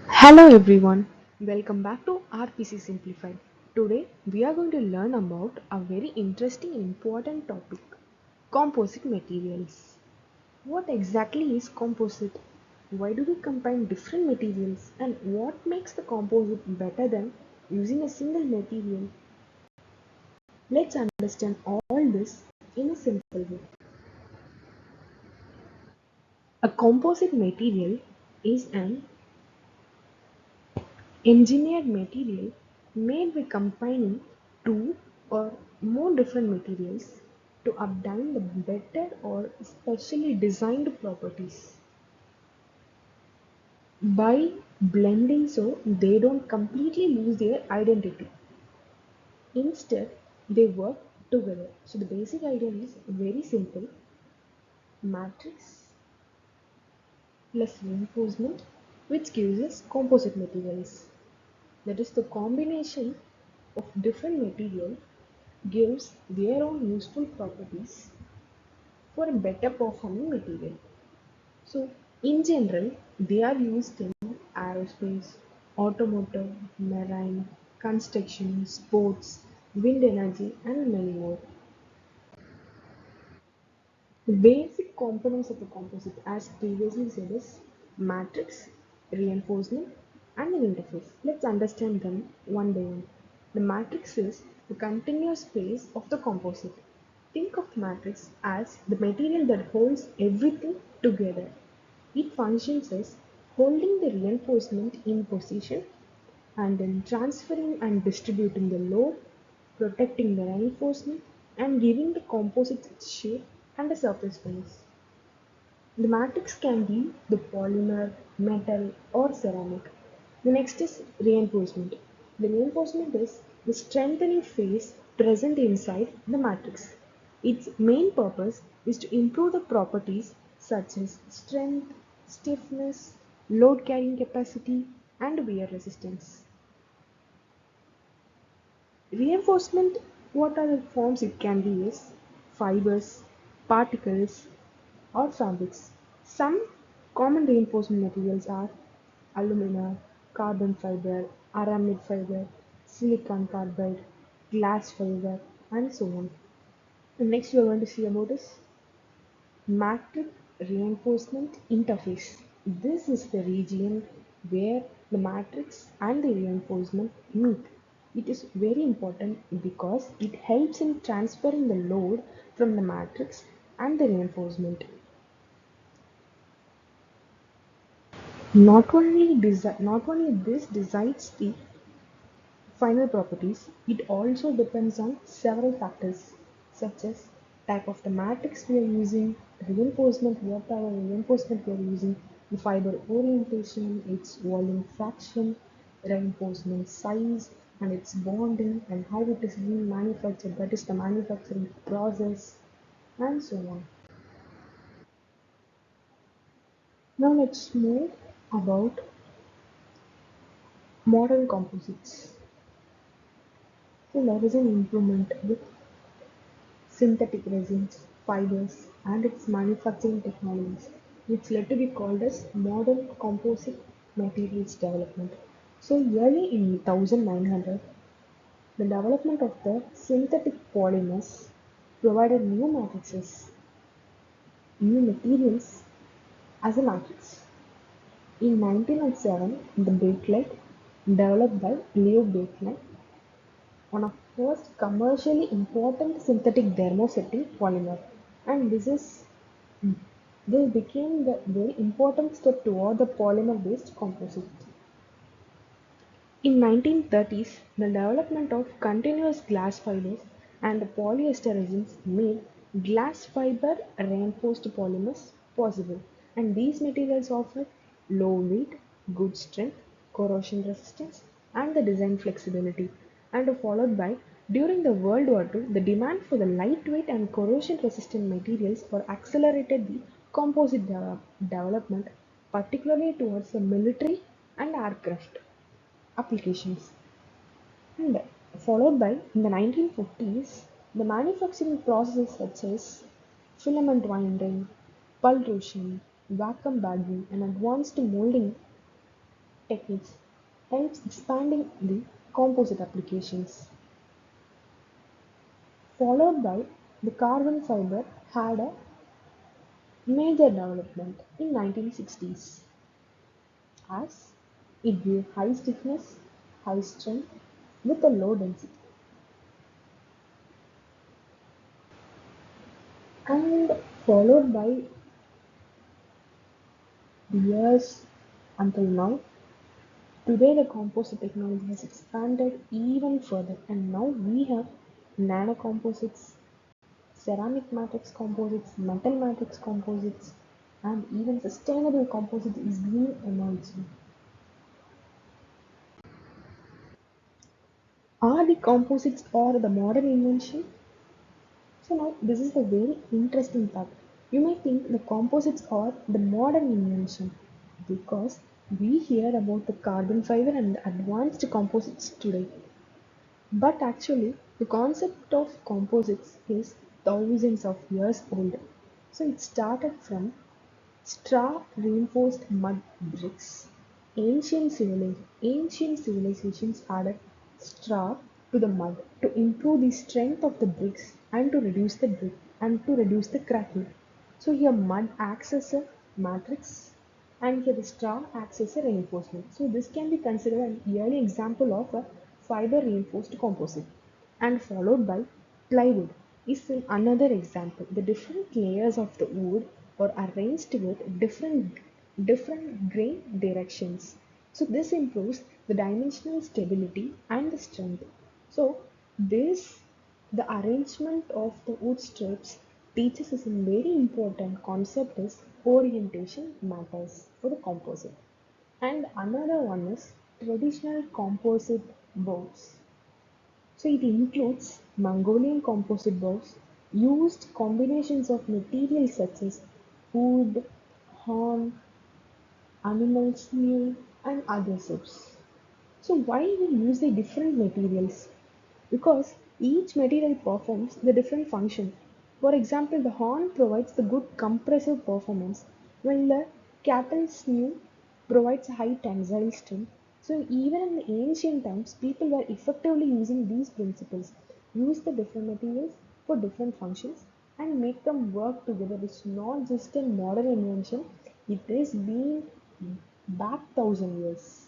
Hello everyone, welcome back to RPC Simplified. Today we are going to learn about a very interesting and important topic, composite materials. What exactly is composite? Why do we combine different materials and what makes the composite better than using a single material? Let's understand all this in a simple way. A composite material is an engineered material made by combining two or more different materials to obtain the better or specially designed properties. By blending so they don't completely lose their identity. Instead, they work together. So the basic idea is very simple. Matrix plus reinforcement which gives us composite materials. That is the combination of different material gives their own useful properties for a better performing material. So, in general, they are used in aerospace, automotive, marine, construction, sports, wind energy, and many more. The basic components of the composite, as previously said, is matrix, reinforcement, and an interface. Let's understand them one by one. The matrix is the continuous phase of the composite. Think of matrix as the material that holds everything together. It functions as holding the reinforcement in position and then transferring and distributing the load, protecting the reinforcement, and giving the composite its shape and a surface finish. The matrix can be the polymer, metal, or ceramic. The next is reinforcement. The reinforcement is the strengthening phase present inside the matrix. Its main purpose is to improve the properties such as strength, stiffness, load carrying capacity, and wear resistance. Reinforcement, what are the forms it can be is fibers, particles, or fabrics. Some common reinforcement materials are alumina, carbon fiber, aramid fiber, silicon carbide, glass fiber, and so on. The next we are going to see about is matrix reinforcement interface. This is the region where the matrix and the reinforcement meet. It is very important because it helps in transferring the load from the matrix and the reinforcement. Not only this decides the final properties, it also depends on several factors such as type of the matrix we are using, reinforcement, what type of reinforcement we are using, the fiber orientation, its volume fraction, reinforcement size, and its bonding, and how it is being manufactured, that is the manufacturing process, and so on. Now let's move about modern composites. So there is an improvement with synthetic resins, fibers, and its manufacturing technologies, which led to be called as modern composite materials development. So early in 1900, the development of the synthetic polymers provided new matrices, new materials as a matrix. In 1907, the bakelite, developed by Leo Bakelite, one of the first commercially important synthetic thermosetting polymer, and this became the very important step toward the polymer-based composite. In 1930s, the development of continuous glass fibers and polyester resins made glass fiber reinforced polymers possible, and these materials offer low weight, good strength, corrosion resistance, and the design flexibility. And followed by during the World War II, the demand for the lightweight and corrosion resistant materials for accelerated the composite development, particularly towards the military and aircraft applications. And followed by in the 1950s, the manufacturing processes such as filament winding, pultrusion, vacuum bagging, and advanced molding techniques helps expanding the composite applications. Followed by the carbon fiber had a major development in 1960s as it gave high stiffness, high strength with a low density. And followed by the years until now, today the composite technology has expanded even further and now we have nano composites, ceramic matrix composites, metal matrix composites, and even sustainable composites is being emerged. Are the composites or the modern invention? So now this is the very interesting part. You may think the composites are the modern invention because we hear about the carbon fiber and the advanced composites today. But actually, the concept of composites is thousands of years old. So it started from straw reinforced mud bricks. Ancient civilizations added straw to the mud to improve the strength of the bricks and to reduce the brick and to reduce the cracking. So here mud acts as a matrix and here the straw acts as a reinforcement. So this can be considered an early example of a fiber reinforced composite and followed by plywood is another example. The different layers of the wood are arranged with different grain directions. So this improves the dimensional stability and the strength. So this the arrangement of the wood strips teaches us a very important concept is orientation matters for the composite. And another one is traditional composite boards. So it includes Mongolian composite bows, used combinations of materials such as wood, horn, animal sinew, and adhesives. So why we use the different materials? Because each material performs the different function. For example, the horn provides the good compressive performance, while the cattle sinew provides high tensile strength. So even in the ancient times, people were effectively using these principles, use the different materials for different functions and make them work together. It's not just a modern invention, it is been back thousand years.